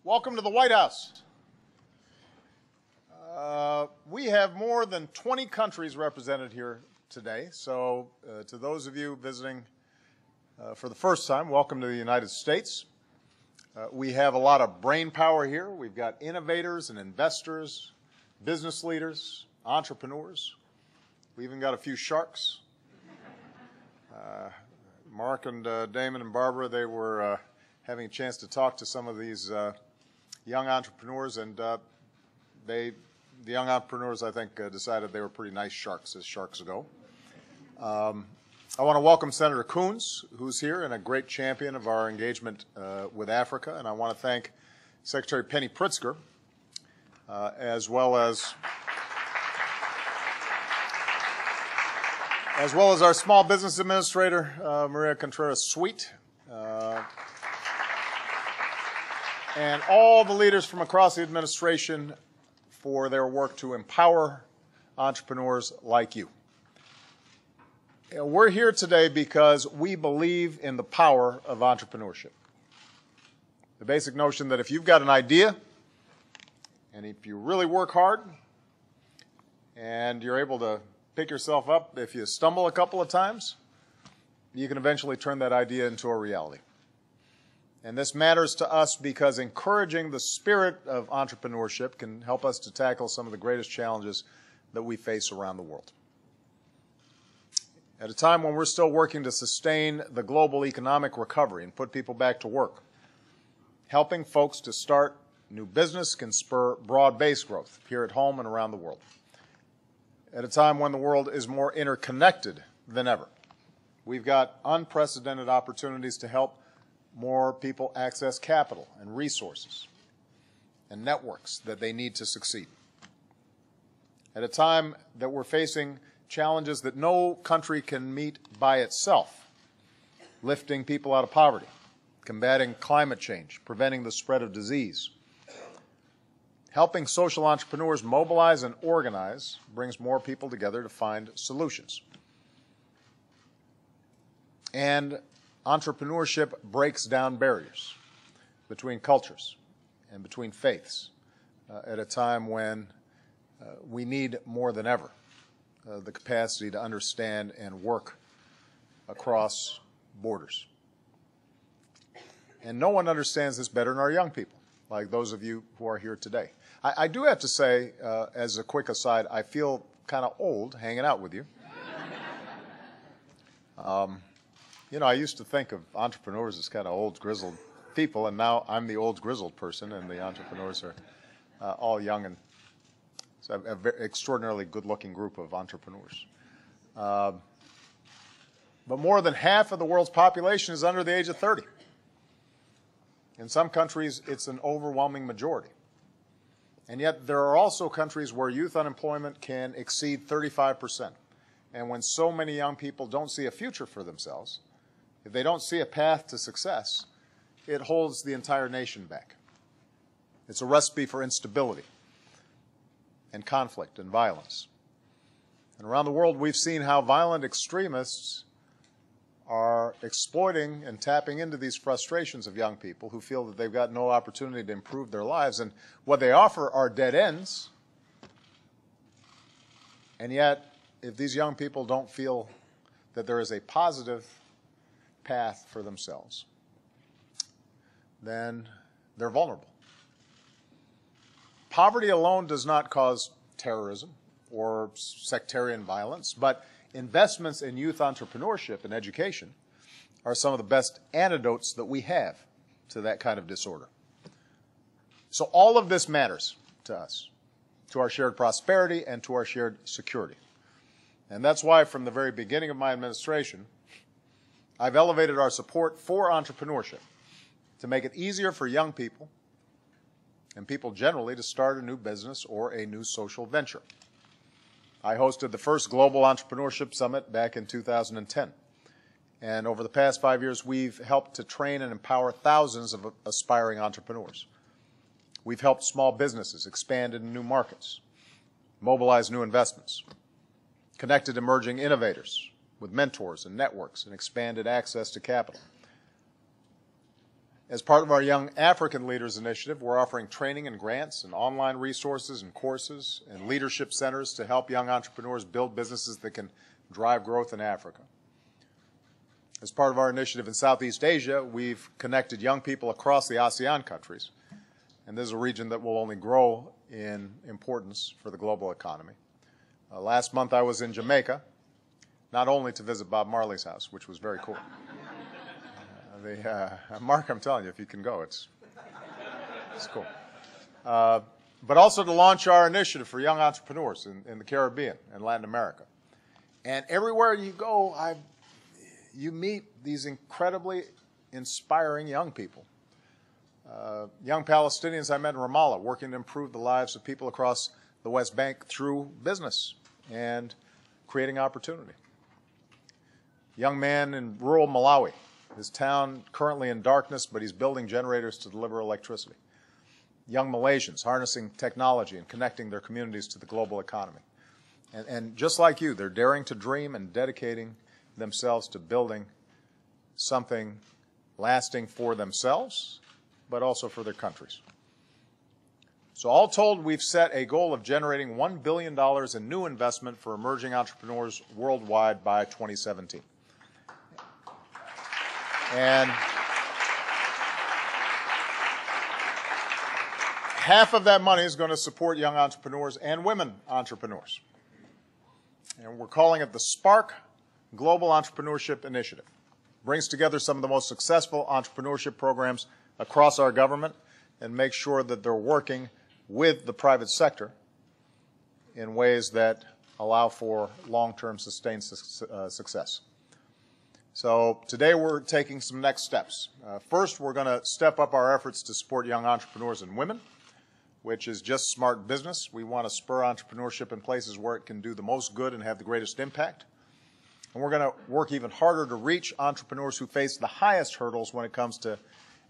Welcome to the White House. We have more than 20 countries represented here today, so to those of you visiting for the first time, welcome to the United States. We have a lot of brain power here. We've got innovators and investors, business leaders, entrepreneurs. We even got a few sharks. Mark and Damon and Barbara, they were having a chance to talk to some of these young entrepreneurs, and the young entrepreneurs, I think, decided they were pretty nice sharks, as sharks go. I want to welcome Senator Coons, who's here and a great champion of our engagement with Africa, and I want to thank Secretary Penny Pritzker, as well as our Small Business Administrator, Maria Contreras-Sweet, and all the leaders from across the administration for their work to empower entrepreneurs like you. We're here today because we believe in the power of entrepreneurship. The basic notion that if you've got an idea, and if you really work hard, and you're able to pick yourself up if you stumble a couple of times, you can eventually turn that idea into a reality. And this matters to us because encouraging the spirit of entrepreneurship can help us to tackle some of the greatest challenges that we face around the world. At a time when we're still working to sustain the global economic recovery and put people back to work, helping folks to start new business can spur broad-based growth here at home and around the world. At a time when the world is more interconnected than ever, we've got unprecedented opportunities to help more people access capital and resources and networks that they need to succeed. At a time that we're facing challenges that no country can meet by itself, lifting people out of poverty, combating climate change, preventing the spread of disease, helping social entrepreneurs mobilize and organize brings more people together to find solutions. And entrepreneurship breaks down barriers between cultures and between faiths at a time when we need more than ever the capacity to understand and work across borders. And no one understands this better than our young people, like those of you who are here today. I do have to say, as a quick aside, I feel kind of old hanging out with you. You know, I used to think of entrepreneurs as kind of old, grizzled people, and now I'm the old, grizzled person, and the entrepreneurs are all young and so a very extraordinarily good-looking group of entrepreneurs. But more than half of the world's population is under the age of 30. In some countries, it's an overwhelming majority. And yet there are also countries where youth unemployment can exceed 35%. And when so many young people don't see a future for themselves, if they don't see a path to success, it holds the entire nation back. It's a recipe for instability and conflict and violence. And around the world, we've seen how violent extremists are exploiting and tapping into these frustrations of young people who feel that they've got no opportunity to improve their lives. And what they offer are dead ends. And yet, if these young people don't feel that there is a positive path for themselves, then they're vulnerable. Poverty alone does not cause terrorism or sectarian violence, but investments in youth entrepreneurship and education are some of the best antidotes that we have to that kind of disorder. So all of this matters to us, to our shared prosperity and to our shared security. And that's why from the very beginning of my administration, I've elevated our support for entrepreneurship to make it easier for young people and people generally to start a new business or a new social venture. I hosted the first Global Entrepreneurship Summit back in 2010. And over the past 5 years, we've helped to train and empower thousands of aspiring entrepreneurs. We've helped small businesses expand into new markets, mobilize new investments, connected emerging innovators with mentors and networks, and expanded access to capital. As part of our Young African Leaders Initiative, we're offering training and grants and online resources and courses and leadership centers to help young entrepreneurs build businesses that can drive growth in Africa. As part of our initiative in Southeast Asia, we've connected young people across the ASEAN countries, and this is a region that will only grow in importance for the global economy. Last month I was in Jamaica, not only to visit Bob Marley's house, which was very cool. Mark, I'm telling you, if you can go, it's cool. But also to launch our initiative for young entrepreneurs in the Caribbean and Latin America. And everywhere you go, you meet these incredibly inspiring young people. Young Palestinians I met in Ramallah working to improve the lives of people across the West Bank through business and creating opportunity. Young man in rural Malawi, his town currently in darkness, but he's building generators to deliver electricity. Young Malaysians harnessing technology and connecting their communities to the global economy. And just like you, they're daring to dream and dedicating themselves to building something lasting for themselves, but also for their countries. So all told, we've set a goal of generating $1 billion in new investment for emerging entrepreneurs worldwide by 2017. And half of that money is going to support young entrepreneurs and women entrepreneurs. And we're calling it the Spark Global Entrepreneurship Initiative. It brings together some of the most successful entrepreneurship programs across our government and makes sure that they're working with the private sector in ways that allow for long-term sustained success. So today we're taking some next steps. First, we're going to step up our efforts to support young entrepreneurs and women, which is just smart business. We want to spur entrepreneurship in places where it can do the most good and have the greatest impact. And we're going to work even harder to reach entrepreneurs who face the highest hurdles when it comes to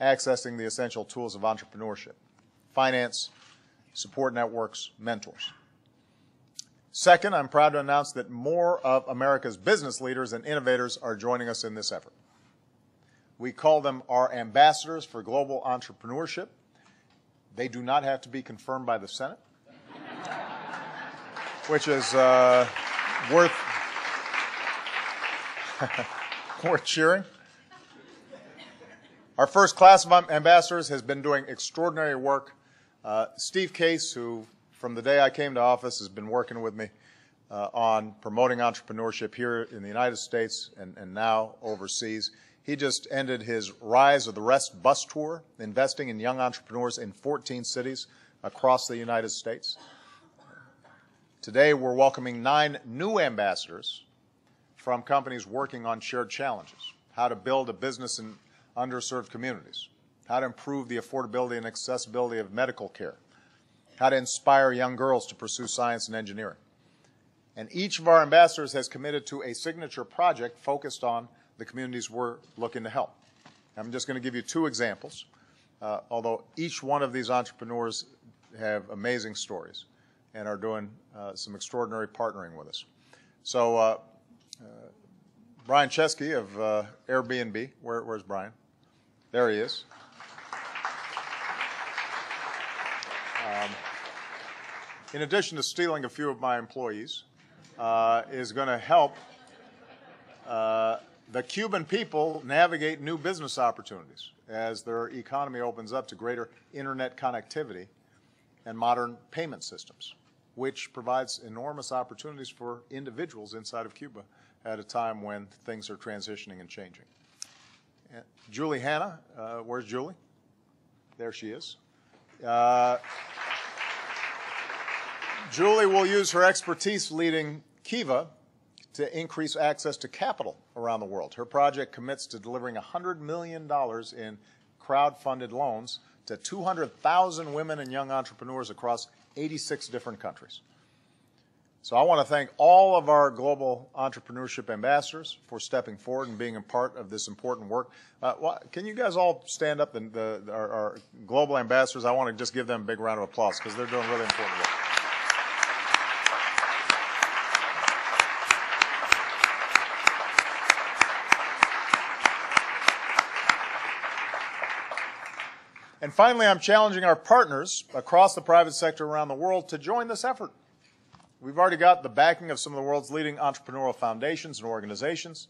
accessing the essential tools of entrepreneurship: finance, support networks, mentors. Second, I'm proud to announce that more of America's business leaders and innovators are joining us in this effort. We call them our ambassadors for global entrepreneurship. They do not have to be confirmed by the Senate, which is worth cheering. Our first class of ambassadors has been doing extraordinary work. Steve Case, who from the day I came to office has been working with me on promoting entrepreneurship here in the United States and now overseas. He just ended his Rise of the Rest bus tour, investing in young entrepreneurs in 14 cities across the United States. Today, we're welcoming 9 new ambassadors from companies working on shared challenges: how to build a business in underserved communities, how to improve the affordability and accessibility of medical care, how to inspire young girls to pursue science and engineering. And each of our ambassadors has committed to a signature project focused on the communities we're looking to help. I'm just going to give you 2 examples, although each one of these entrepreneurs have amazing stories and are doing some extraordinary partnering with us. So Brian Chesky of Airbnb, where's Brian? There he is. In addition to stealing a few of my employees, is going to help the Cuban people navigate new business opportunities as their economy opens up to greater internet connectivity and modern payment systems, which provides enormous opportunities for individuals inside of Cuba at a time when things are transitioning and changing. Julie Hanna, where's Julie? There she is. Julie will use her expertise leading Kiva to increase access to capital around the world. Her project commits to delivering $100 million in crowd-funded loans to 200,000 women and young entrepreneurs across 86 different countries. So I want to thank all of our global entrepreneurship ambassadors for stepping forward and being a part of this important work. Can you guys all stand up? Our global ambassadors, I want to just give them a big round of applause because they're doing really important work. And finally, I'm challenging our partners across the private sector around the world to join this effort. We've already got the backing of some of the world's leading entrepreneurial foundations and organizations.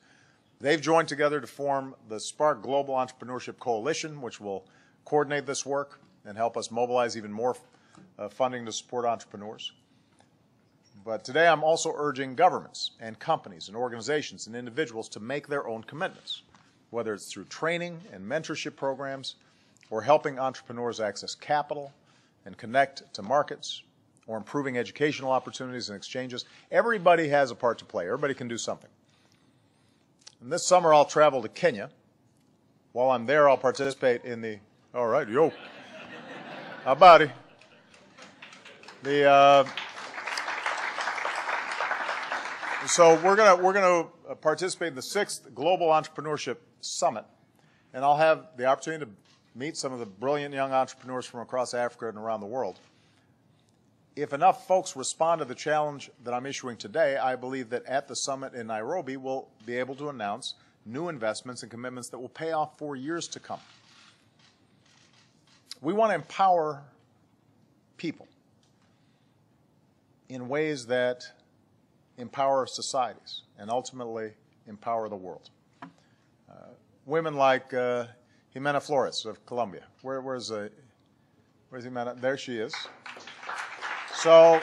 They've joined together to form the Spark Global Entrepreneurship Coalition, which will coordinate this work and help us mobilize even more funding to support entrepreneurs. But today I'm also urging governments and companies and organizations and individuals to make their own commitments, whether it's through training and mentorship programs or helping entrepreneurs access capital and connect to markets or improving educational opportunities and exchanges. Everybody has a part to play. Everybody can do something. And this summer I'll travel to Kenya. While I'm there, I'll participate in the, all right, yo, habari. So we're gonna participate in the 6th Global Entrepreneurship Summit, and I'll have the opportunity to meet some of the brilliant young entrepreneurs from across Africa and around the world. If enough folks respond to the challenge that I'm issuing today, I believe that at the summit in Nairobi, we'll be able to announce new investments and commitments that will pay off for years to come. We want to empower people in ways that empower societies and ultimately empower the world. Women like Jimena Flores of Colombia. Where's Jimena? There she is. So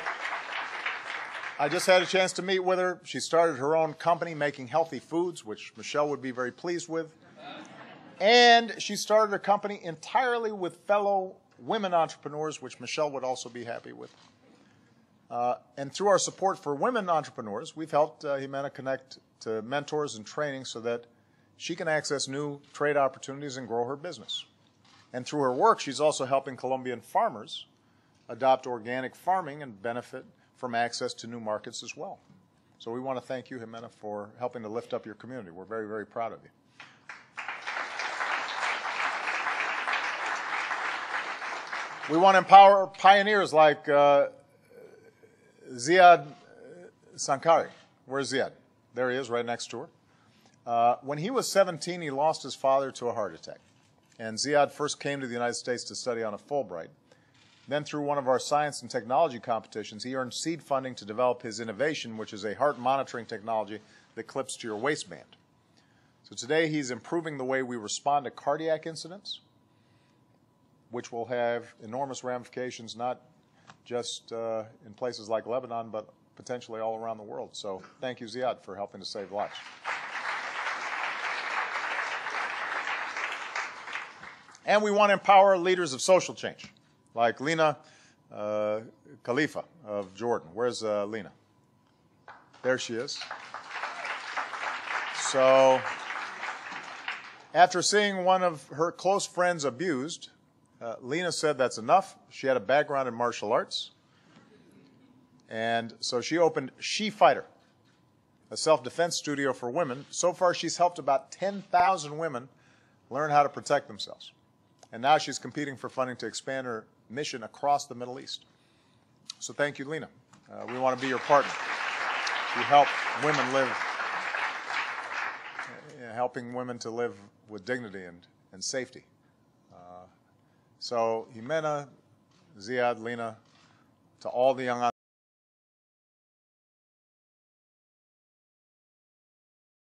I just had a chance to meet with her. She started her own company making healthy foods, which Michelle would be very pleased with. And she started a company entirely with fellow women entrepreneurs, which Michelle would also be happy with. And through our support for women entrepreneurs, we've helped Jimena connect to mentors and training so that she can access new trade opportunities and grow her business. And through her work, she's also helping Colombian farmers adopt organic farming and benefit from access to new markets as well. So we want to thank you, Jimena, for helping to lift up your community. We're very, very proud of you. We want to empower pioneers like Ziad Sankari. Where's Ziad? There he is, right next to her. When he was 17, he lost his father to a heart attack. And Ziad first came to the United States to study on a Fulbright. Then through one of our science and technology competitions, he earned seed funding to develop his innovation, which is a heart monitoring technology that clips to your waistband. So today he's improving the way we respond to cardiac incidents, which will have enormous ramifications, not just in places like Lebanon, but potentially all around the world. So thank you, Ziad, for helping to save lives. And we want to empower leaders of social change, like Lena Khalifa of Jordan. Where's Lena? There she is. So after seeing one of her close friends abused, Lena said that's enough. She had a background in martial arts. And so she opened She Fighter, a self-defense studio for women. So far, she's helped about 10,000 women learn how to protect themselves. And now she's competing for funding to expand her mission across the Middle East. So thank you, Lena. We want to be your partner. We help women live, helping women to live with dignity and safety. So Jimena, Ziad, Lena, to all the young